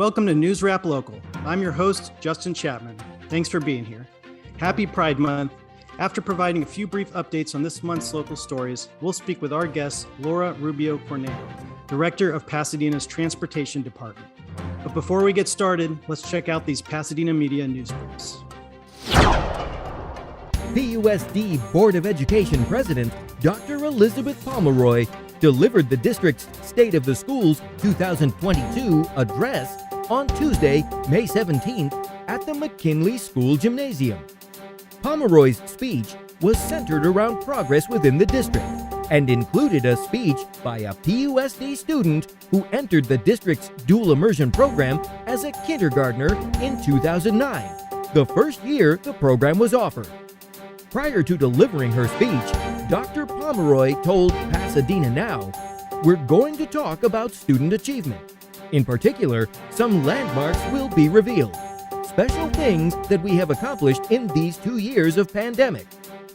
Welcome to NewsRap Local. I'm your host, Justin Chapman. Thanks for being here. Happy Pride Month. After providing a few brief updates on this month's local stories, we'll speak with our guest, Laura Rubio-Cornejo, Director of Pasadena's Transportation Department. But before we get started, let's check out these Pasadena media news briefs. PUSD Board of Education President Dr. Elizabeth Pomeroy delivered the district's State of the Schools 2022 address on Tuesday, May 17th at the McKinley School Gymnasium. Pomeroy's speech was centered around progress within the district and included a speech by a PUSD student who entered the district's dual immersion program as a kindergartner in 2009, the first year the program was offered. Prior to delivering her speech, Dr. Pomeroy told Pasadena Now, "We're going to talk about student achievement. In particular, some landmarks will be revealed, special things that we have accomplished in these 2 years of pandemic,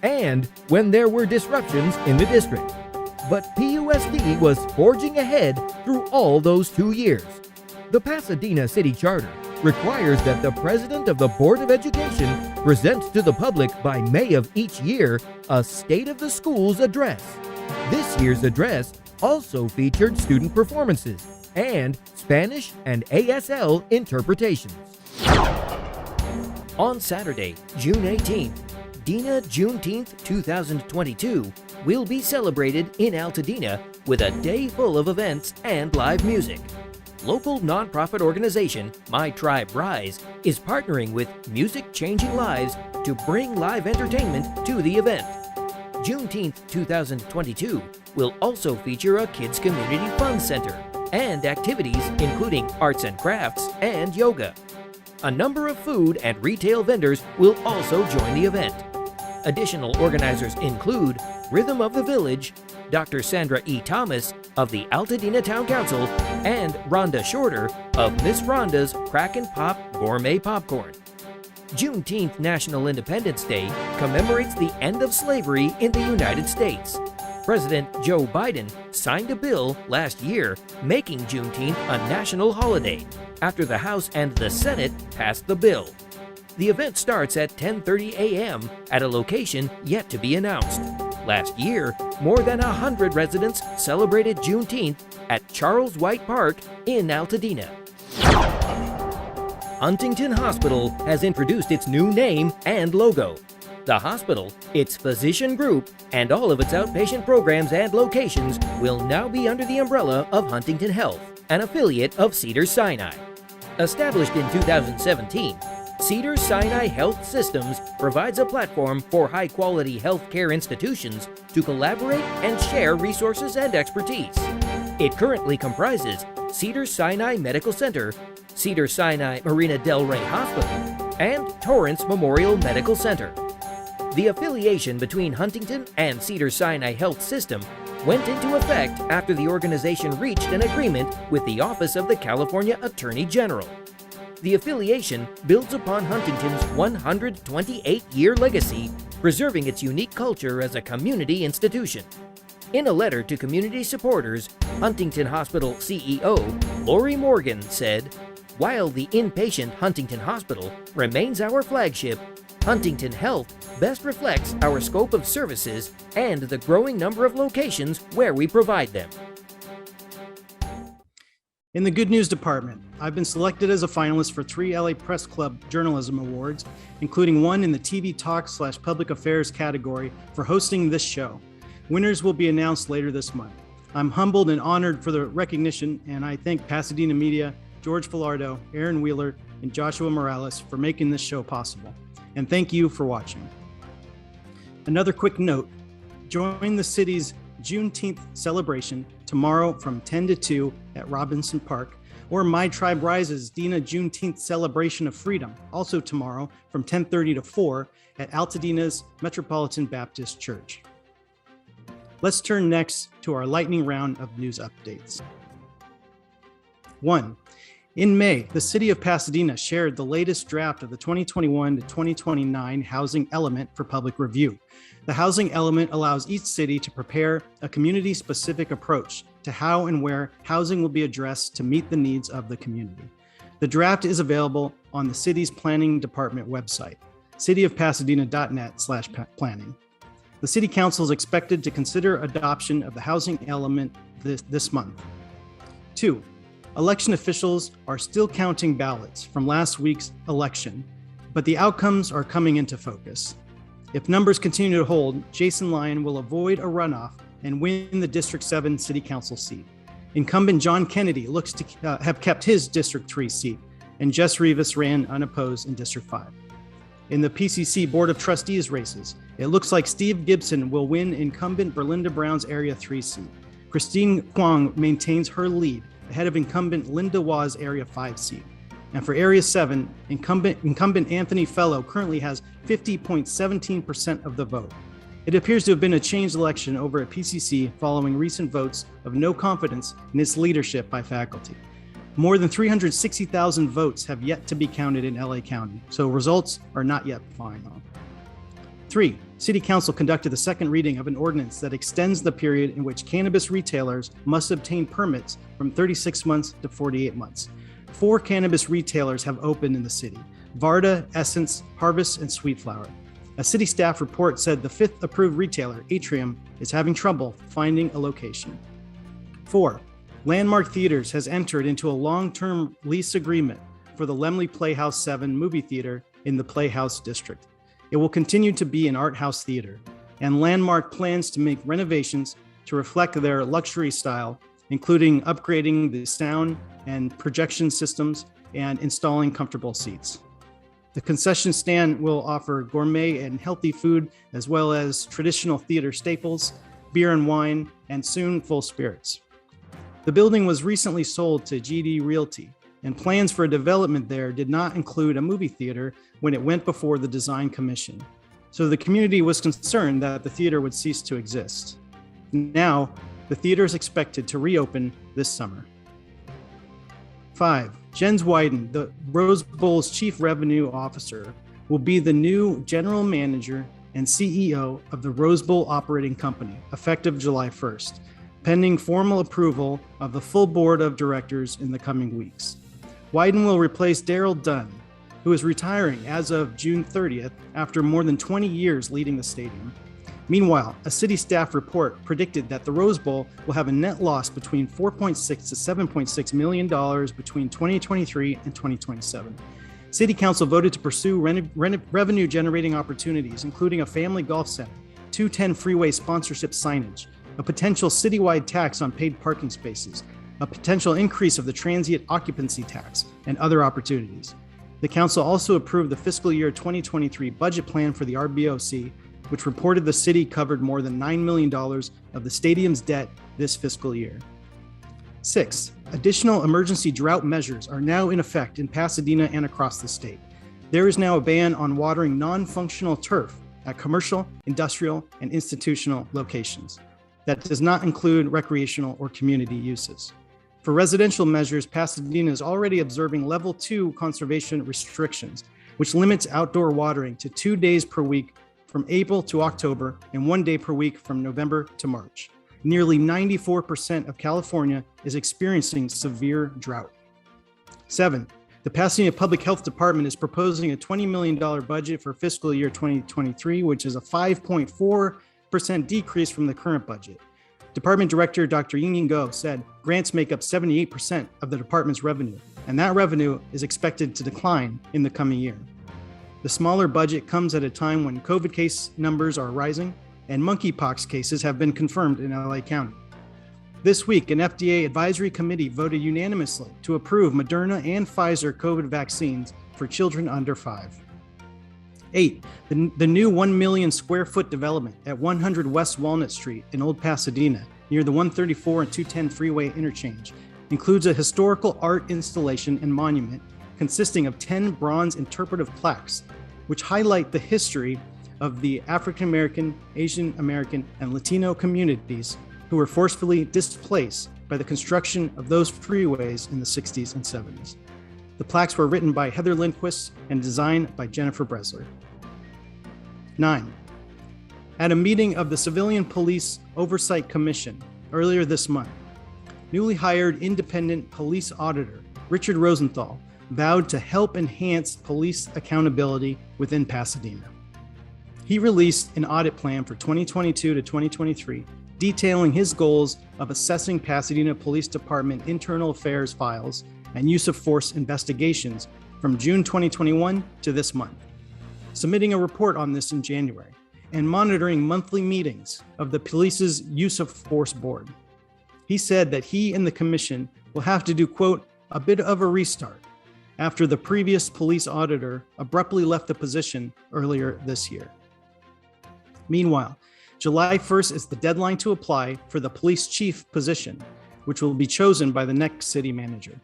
and when there were disruptions in the district. But PUSD was forging ahead through all those 2 years. The Pasadena City Charter requires that the President of the Board of Education present to the public by May of each year a State of the Schools address. This year's address also featured student performances and Spanish and ASL interpretations." On Saturday, June 18th, Dina Juneteenth 2022 will be celebrated in Altadena with a day full of events and live music. Local nonprofit organization My Tribe Rise is partnering with Music Changing Lives to bring live entertainment to the event. Juneteenth 2022 will also feature a Kids Community Fun Center and activities including arts and crafts and yoga. A number of food and retail vendors will also join the event. Additional organizers include Rhythm of the Village, Dr. Sandra E. Thomas of the Altadena Town Council, and Rhonda Shorter of Miss Rhonda's Crack and Pop Gourmet Popcorn. Juneteenth National Independence Day commemorates the end of slavery in the United States. President Joe Biden signed a bill last year making Juneteenth a national holiday after the House and the Senate passed the bill. The event starts at 10:30 a.m. at a location yet to be announced. Last year, more than 100 residents celebrated Juneteenth at Charles White Park in Altadena. Huntington Hospital has introduced its new name and logo. The hospital, its physician group, and all of its outpatient programs and locations will now be under the umbrella of Huntington Health, an affiliate of Cedars-Sinai. Established in 2017, Cedars-Sinai Health Systems provides a platform for high-quality healthcare institutions to collaborate and share resources and expertise. It currently comprises Cedars-Sinai Medical Center, Cedars-Sinai Marina Del Rey Hospital, and Torrance Memorial Medical Center. The affiliation between Huntington and Cedars-Sinai Health System went into effect after the organization reached an agreement with the Office of the California Attorney General. The affiliation builds upon Huntington's 128-year legacy, preserving its unique culture as a community institution. In a letter to community supporters, Huntington Hospital CEO Lori Morgan said, "While the inpatient Huntington Hospital remains our flagship, Huntington Health best reflects our scope of services and the growing number of locations where we provide them." In the Good News Department, I've been selected as a finalist for 3 LA Press Club Journalism Awards, including one in the TV Talk/Public Affairs category for hosting this show. Winners will be announced later this month. I'm humbled and honored for the recognition, and I thank Pasadena Media, George Filardo, Aaron Wheeler, and Joshua Morales for making this show possible. And thank you for watching. Another quick note, join the city's Juneteenth celebration tomorrow from 10 to 2 at Robinson Park, or My Tribe Rises Dina Juneteenth Celebration of Freedom, also tomorrow from 10:30 to 4 at Altadena's Metropolitan Baptist Church. Let's turn next to our lightning round of news updates. 1. In May, the city of Pasadena shared the latest draft of the 2021 to 2029 housing element for public review. The housing element allows each city to prepare a community-specific approach to how and where housing will be addressed to meet the needs of the community. The draft is available on the city's planning department website, cityofpasadena.net/planning. The City Council is expected to consider adoption of the housing element this month. 2. Election officials are still counting ballots from last week's election, but the outcomes are coming into focus. If numbers continue to hold, Jason Lyon will avoid a runoff and win the District 7 City Council seat. Incumbent John Kennedy looks to have kept his District 3 seat, and Jess Rivas ran unopposed in District 5. In the PCC Board of Trustees races, it looks like Steve Gibson will win incumbent Berlinda Brown's Area 3 seat. Christine Kwong maintains her lead ahead of incumbent Linda Wah's Area 5 seat. And for Area 7, incumbent Anthony Fellow currently has 50.17% of the vote. It appears to have been a changed election over at PCC following recent votes of no confidence in its leadership by faculty. More than 360,000 votes have yet to be counted in LA County, so results are not yet final. 3. City Council conducted the second reading of an ordinance that extends the period in which cannabis retailers must obtain permits from 36 months to 48 months. 4 cannabis retailers have opened in the city: Varda, Essence, Harvest, and Sweet Flower. A city staff report said the 5th approved retailer, Atrium, is having trouble finding a location. 4. Landmark Theaters has entered into a long-term lease agreement for the Laemmle Playhouse 7 movie theater in the Playhouse District. It will continue to be an art house theater, and Landmark plans to make renovations to reflect their luxury style, including upgrading the sound and projection systems and installing comfortable seats. The concession stand will offer gourmet and healthy food, as well as traditional theater staples, beer and wine, and soon full spirits. The building was recently sold to GD Realty, and plans for a development there did not include a movie theater when it went before the Design Commission. So the community was concerned that the theater would cease to exist. Now, the theater is expected to reopen this summer. 5. Jens Wyden, the Rose Bowl's Chief Revenue Officer, will be the new General Manager and CEO of the Rose Bowl Operating Company, effective July 1st, pending formal approval of the full board of directors in the coming weeks. Wyden will replace Daryl Dunn, who is retiring as of June 30th after more than 20 years leading the stadium. Meanwhile, a city staff report predicted that the Rose Bowl will have a net loss between $4.6 to $7.6 million between 2023 and 2027. City Council voted to pursue revenue-generating opportunities, including a family golf center, 210 freeway sponsorship signage, a potential citywide tax on paid parking spaces, a potential increase of the transient occupancy tax, and other opportunities. The council also approved the fiscal year 2023 budget plan for the RBOC, which reported the city covered more than $9 million of the stadium's debt this fiscal year. 6. Additional emergency drought measures are now in effect in Pasadena and across the state. There is now a ban on watering non-functional turf at commercial, industrial, and institutional locations. That does not include recreational or community uses. For residential measures, Pasadena is already observing level 2 conservation restrictions, which limits outdoor watering to 2 days per week from April to October and 1 day per week from November to March. Nearly 94% of California is experiencing severe drought. 7. The Pasadena Public Health Department is proposing a $20 million budget for fiscal year 2023, which is a 5.4% decrease from the current budget. Department Director Dr. Ying Go said grants make up 78% of the department's revenue, and that revenue is expected to decline in the coming year. The smaller budget comes at a time when COVID case numbers are rising and monkeypox cases have been confirmed in LA County. This week, an FDA advisory committee voted unanimously to approve Moderna and Pfizer COVID vaccines for children under 5. 8. The new 1 million square foot development at 100 West Walnut Street in Old Pasadena, near the 134 and 210 freeway interchange, includes a historical art installation and monument consisting of 10 bronze interpretive plaques, which highlight the history of the African American, Asian American, and Latino communities who were forcefully displaced by the construction of those freeways in the 60s and 70s. The plaques were written by Heather Lindquist and designed by Jennifer Bresler. 9. At a meeting of the Civilian Police Oversight Commission earlier this month, newly hired independent police auditor Richard Rosenthal vowed to help enhance police accountability within Pasadena. He released an audit plan for 2022 to 2023, detailing his goals of assessing Pasadena Police Department internal affairs files and use of force investigations from June 2021 to this month, submitting a report on this in January, and monitoring monthly meetings of the police's use of force board. He said that he and the commission will have to do, quote, a bit of a restart after the previous police auditor abruptly left the position earlier this year. Meanwhile, July 1st is the deadline to apply for the police chief position, which will be chosen by the next city manager.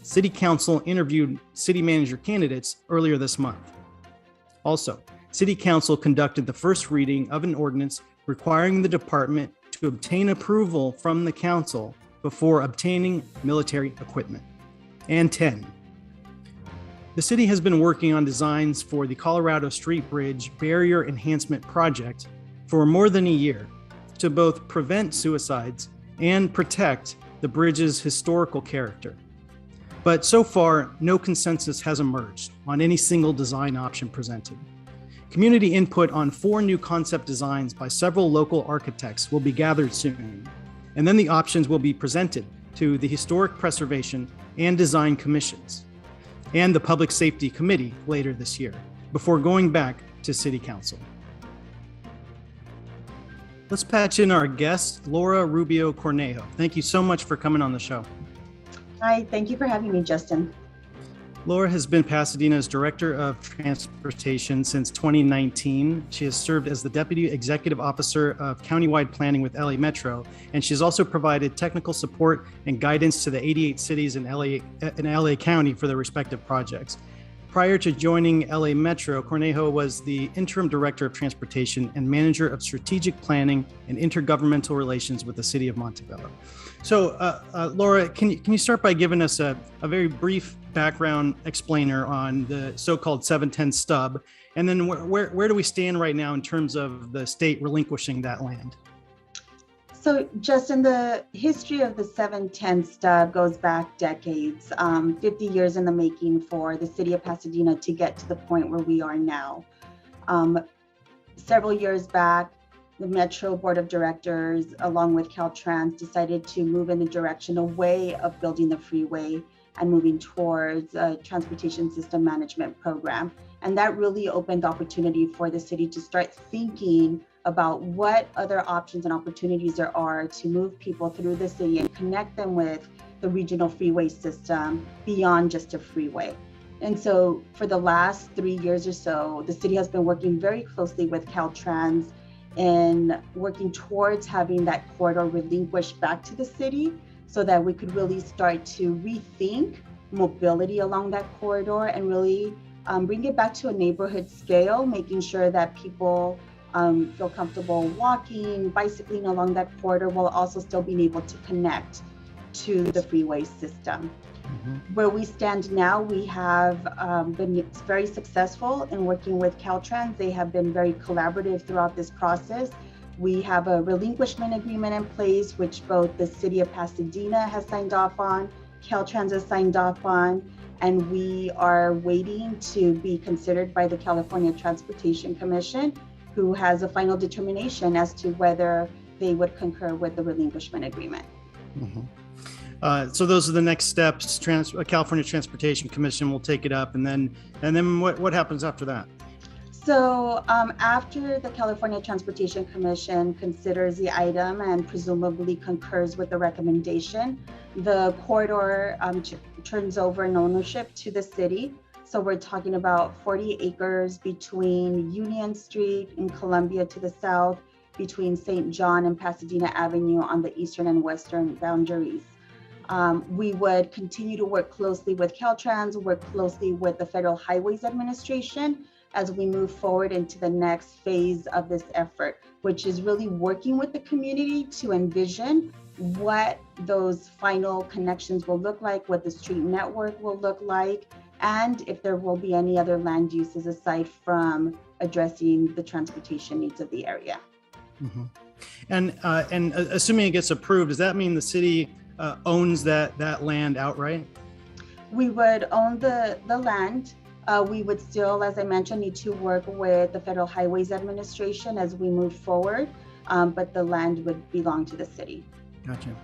City Council interviewed city manager candidates earlier this month. Also, City Council conducted the first reading of an ordinance requiring the department to obtain approval from the council before obtaining military equipment. And 10. The city has been working on designs for the Colorado Street Bridge Barrier Enhancement Project for more than a year to both prevent suicides and protect the bridge's historical character. But so far, no consensus has emerged on any single design option presented. Community input on 4 new concept designs by several local architects will be gathered soon, and then the options will be presented to the Historic Preservation and Design Commissions and the Public Safety Committee later this year, before going back to City Council. Let's patch in our guest, Laura Rubio-Cornejo. Thank you so much for coming on the show. Hi, thank you for having me, Justin. Laura has been Pasadena's Director of Transportation since 2019. She has served as the Deputy Executive Officer of Countywide Planning with LA Metro, and she's also provided technical support and guidance to the 88 cities in LA County for their respective projects. Prior to joining LA Metro, Cornejo was the Interim Director of Transportation and Manager of Strategic Planning and Intergovernmental Relations with the City of Montebello. So, Laura, can you start by giving us a very brief background explainer on the so-called 710 stub, and then where do we stand right now in terms of the state relinquishing that land? So, Justin, the history of the 710 stub goes back decades, 50 years in the making for the city of Pasadena to get to the point where we are now. Several years back, the Metro Board of Directors, along with Caltrans, decided to move in the direction away of building the freeway and moving towards a transportation system management program. And that really opened the opportunity for the city to start thinking about what other options and opportunities there are to move people through the city and connect them with the regional freeway system beyond just a freeway. And so for the last 3 years or so, the city has been working very closely with Caltrans in working towards having that corridor relinquished back to the city so that we could really start to rethink mobility along that corridor and really bring it back to a neighborhood scale, making sure that people feel comfortable walking, bicycling along that corridor while also still being able to connect to the freeway system. Mm-hmm. Where we stand now, we have been very successful in working with Caltrans. They have been very collaborative throughout this process. We have a relinquishment agreement in place, which both the city of Pasadena has signed off on, Caltrans has signed off on, and we are waiting to be considered by the California Transportation Commission, who has a final determination as to whether they would concur with the relinquishment agreement. Mm-hmm. So those are the next steps. California Transportation Commission will take it up, and then what happens after that? So after the California Transportation Commission considers the item and presumably concurs with the recommendation, the corridor turns over in ownership to the city. So we're talking about 40 acres between Union Street in Columbia to the south, between St. John and Pasadena Avenue on the eastern and western boundaries. We would continue to work closely with Caltrans, work closely with the Federal Highways Administration as we move forward into the next phase of this effort, which is really working with the community to envision what those final connections will look like, what the street network will look like, and if there will be any other land uses aside from addressing the transportation needs of the area. Mm-hmm. And assuming it gets approved, does that mean the city owns that land outright? We would own the land. We would still, as I mentioned, need to work with the Federal Highways Administration as we move forward, but the land would belong to the city. Gotcha.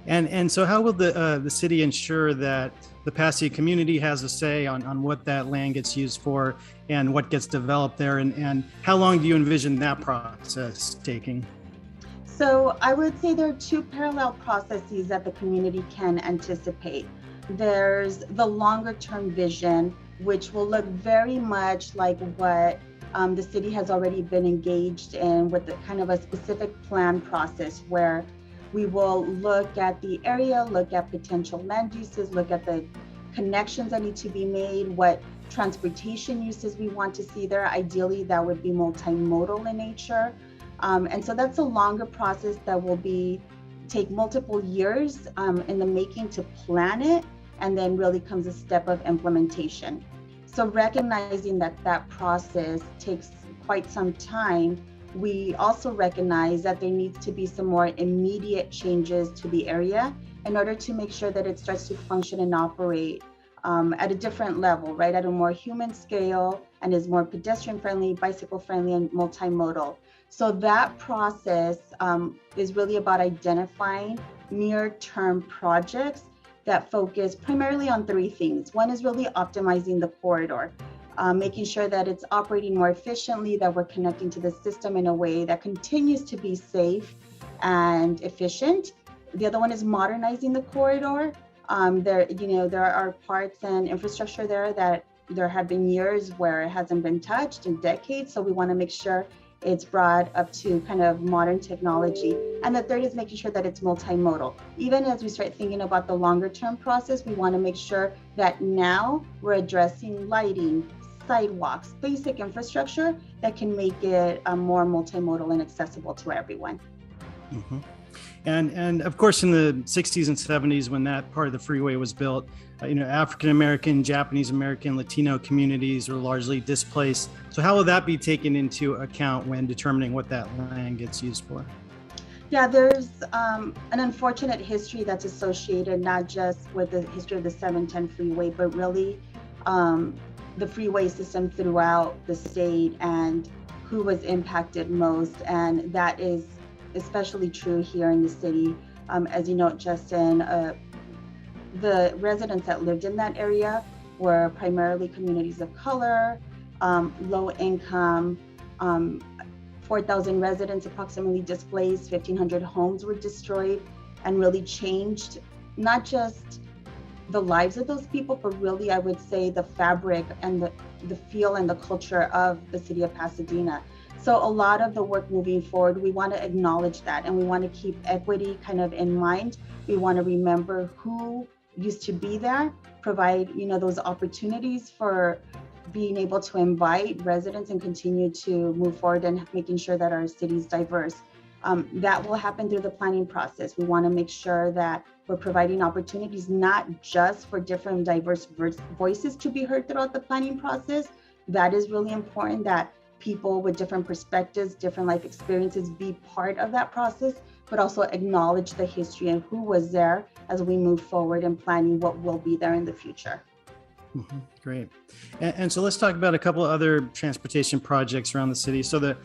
And so how will the city ensure that the Pasadena community has a say on what that land gets used for and what gets developed there? And how long do you envision that process taking? So I would say there are two parallel processes that the community can anticipate. There's the longer term vision, which will look very much like what the city has already been engaged in with the kind of a specific plan process where we will look at the area, look at potential land uses, look at the connections that need to be made, what transportation uses we want to see there. Ideally, that would be multimodal in nature. And so that's a longer process that will take multiple years in the making to plan it, and then really comes a step of implementation. So recognizing that process takes quite some time, we also recognize that there needs to be some more immediate changes to the area in order to make sure that it starts to function and operate at a different level, right? At a more human scale, and is more pedestrian friendly, bicycle friendly, and multimodal. So that process is really about identifying near-term projects that focus primarily on three things. One is really optimizing the corridor, making sure that it's operating more efficiently, that we're connecting to the system in a way that continues to be safe and efficient. The other one is modernizing the corridor. There are parts and infrastructure there that there have been years where it hasn't been touched in decades. So we want to make sure it's brought up to kind of modern technology. And the third is making sure that it's multimodal. Even as we start thinking about the longer term process, we want to make sure that now we're addressing lighting, sidewalks, basic infrastructure that can make it more multimodal and accessible to everyone. Mm-hmm. And of course, in the 60s and 70s, when that part of the freeway was built, African American, Japanese American, Latino communities were largely displaced. So how will that be taken into account when determining what that land gets used for? Yeah, there's an unfortunate history that's associated not just with the history of the 710 freeway, but really the freeway system throughout the state and who was impacted most. And that is especially true here in the city. As you know, Justin, the residents that lived in that area were primarily communities of color, low income, 4,000 residents approximately displaced, 1,500 homes were destroyed, and really changed not just the lives of those people, but really, I would say, the fabric and the feel and the culture of the city of Pasadena. So a lot of the work moving forward, we want to acknowledge that, and we want to keep equity kind of in mind. We want to remember who used to be there, provide those opportunities for being able to invite residents and continue to move forward and making sure that our city is diverse. That will happen through the planning process. We want to make sure that we're providing opportunities not just for different diverse voices to be heard throughout the planning process. That is really important, that people with different perspectives, different life experiences be part of that process, but also acknowledge the history and who was there as we move forward in planning what will be there in the future. Mm-hmm. Great. And so let's talk about a couple of other transportation projects around the city. So the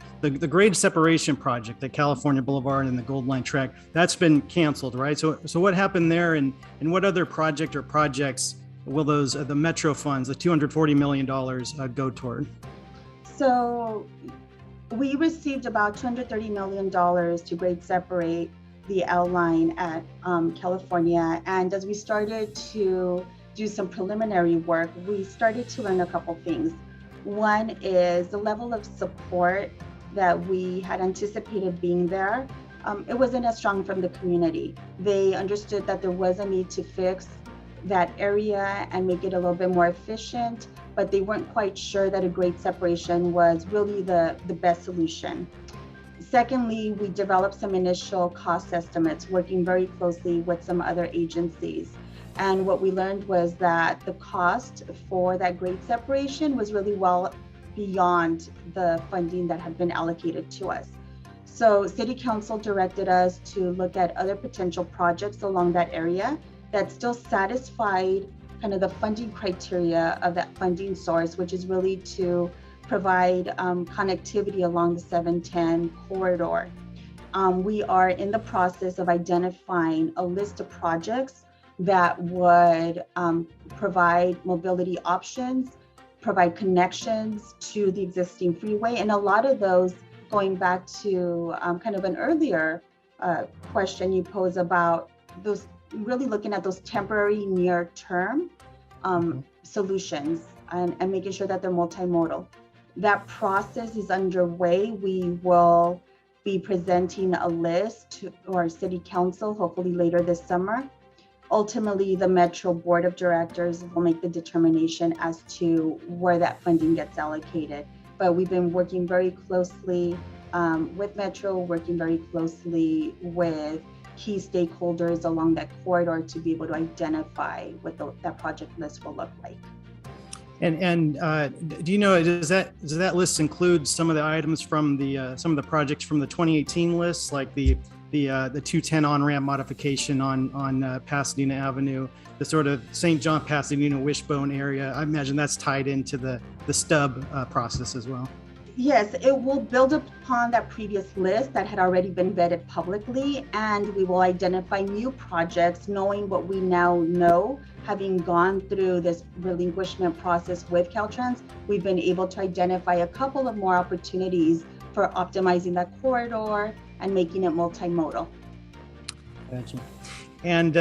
grade separation project at California Boulevard and the Gold Line track, that's been canceled, right? So what happened there, and what other project or projects will the Metro funds, the $240 million go toward? So we received about $230 million to grade separate the L line at California. And as we started to do some preliminary work, we started to learn a couple things. One is the level of support that we had anticipated being there. It wasn't as strong from the community. They understood that there was a need to fix that area and make it a little bit more efficient, but they weren't quite sure that a grade separation was really the best solution. Secondly, we developed some initial cost estimates, working very closely with some other agencies. And what we learned was that the cost for that grade separation was really well beyond the funding that had been allocated to us. So City Council directed us to look at other potential projects along that area that still satisfied kind of the funding criteria of that funding source, which is really to provide connectivity along the 710 corridor. We are in the process of identifying a list of projects that would provide mobility options, provide connections to the existing freeway. And a lot of those, going back to kind of an earlier question you posed about those, really looking at those temporary near-term solutions and making sure that they're multimodal. That process is underway. We will be presenting a list to our city council, hopefully later this summer. Ultimately, the Metro Board of Directors will make the determination as to where that funding gets allocated. But we've been working very closely with Metro, working very closely with key stakeholders along that corridor to be able to identify what that project list will look like. And do you know, does that list include some of the items from some of the projects from the 2018 list, like the 210 on-ramp modification on Pasadena Avenue, the sort of St. John Pasadena Wishbone area? I imagine that's tied into the stub process as well. Yes, it will build upon that previous list that had already been vetted publicly, and we will identify new projects, knowing what we now know, having gone through this relinquishment process with Caltrans. We've been able to identify a couple of more opportunities for optimizing that corridor and making it multimodal. Gotcha. And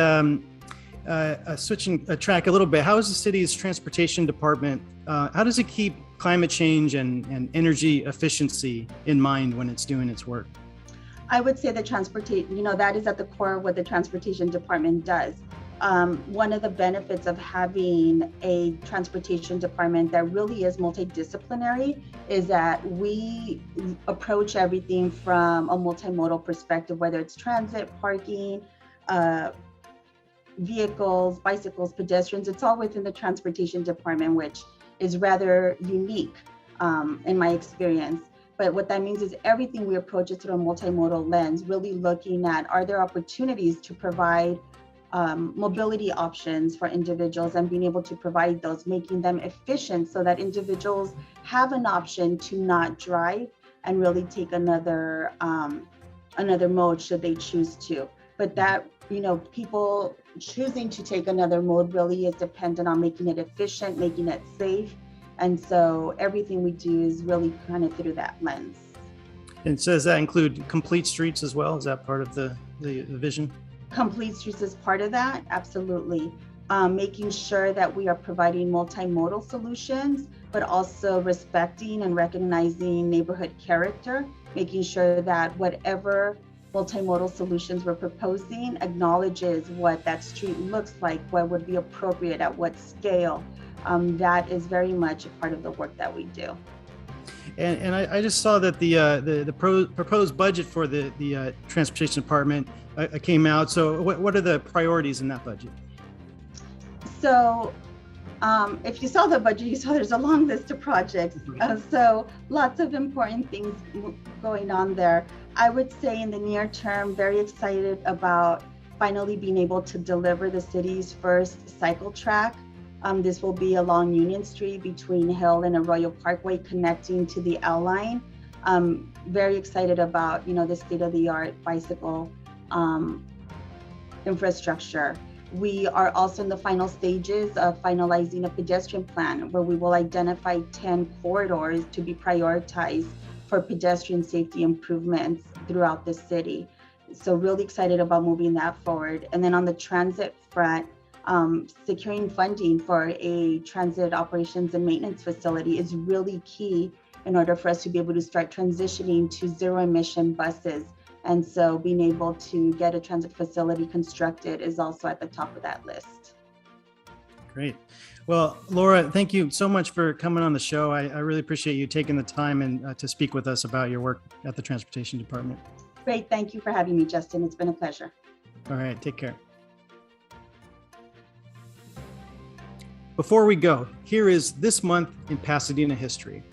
switching track a little bit, how is the city's transportation department, how does it keep climate change and energy efficiency in mind when it's doing its work? I would say that transportation, that is at the core of what the transportation department does. One of the benefits of having a transportation department that really is multidisciplinary is that we approach everything from a multimodal perspective, whether it's transit, parking, vehicles, bicycles, pedestrians. It's all within the transportation department, which is rather unique in my experience. But what that means is everything we approach it through a multimodal lens, really looking at, are there opportunities to provide mobility options for individuals and being able to provide those, making them efficient so that individuals have an option to not drive and really take another mode should they choose to. But that, people choosing to take another mode really is dependent on making it efficient, making it safe. And so everything we do is really kind of through that lens. And so does that include complete streets as well? Is that part of the vision? Complete streets is part of that, absolutely. Making sure that we are providing multimodal solutions, but also respecting and recognizing neighborhood character, making sure that whatever multimodal solutions we're proposing acknowledges what that street looks like, what would be appropriate at what scale. That is very much a part of the work that we do. And I just saw that the proposed budget for the transportation department came out. So what are the priorities in that budget? So if you saw the budget, you saw there's a long list of projects. So lots of important things going on there. I would say in the near term, very excited about finally being able to deliver the city's first cycle track. This will be along Union Street between Hill and Arroyo Parkway, connecting to the L line. Very excited about, the state-of-the-art bicycle infrastructure. We are also in the final stages of finalizing a pedestrian plan where we will identify 10 corridors to be prioritized for pedestrian safety improvements throughout the city. So really excited about moving that forward. And then on the transit front, securing funding for a transit operations and maintenance facility is really key in order for us to be able to start transitioning to zero emission buses. And so being able to get a transit facility constructed is also at the top of that list. Great. Well, Laura, thank you so much for coming on the show. I really appreciate you taking the time and to speak with us about your work at the Transportation Department. Great. Thank you for having me, Justin. It's been a pleasure. All right. Take care. Before we go, here is this month in Pasadena history.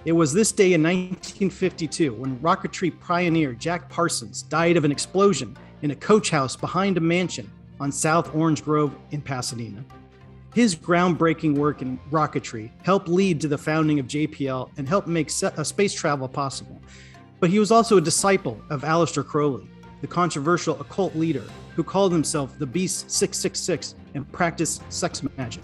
It was this day in 1952 when rocketry pioneer Jack Parsons died of an explosion in a coach house behind a mansion on South Orange Grove in Pasadena. His groundbreaking work in rocketry helped lead to the founding of JPL and helped make space travel possible. But he was also a disciple of Aleister Crowley, the controversial occult leader who called himself the Beast 666 and practiced sex magic.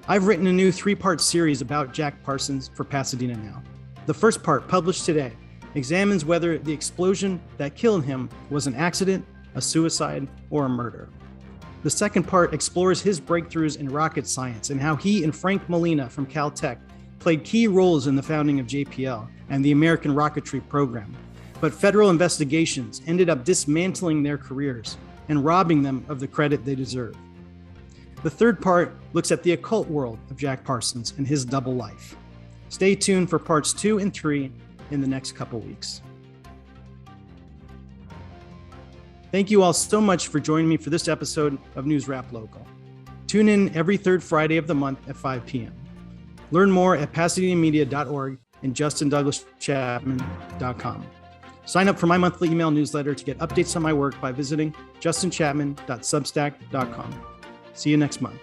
I've written a new 3-part series about Jack Parsons for Pasadena Now. The first part, published today, examines whether the explosion that killed him was an accident, a suicide, or a murder. The second part explores his breakthroughs in rocket science and how he and Frank Molina from Caltech played key roles in the founding of JPL and the American rocketry program. But federal investigations ended up dismantling their careers and robbing them of the credit they deserve. The third part looks at the occult world of Jack Parsons and his double life. Stay tuned for parts 2 and 3 in the next couple weeks. Thank you all so much for joining me for this episode of NewsRap Local. Tune in every third Friday of the month at 5 p.m. Learn more at pasadenamedia.org and justin-chapman.com. Sign up for my monthly email newsletter to get updates on my work by visiting justinchapman.substack.com. See you next month.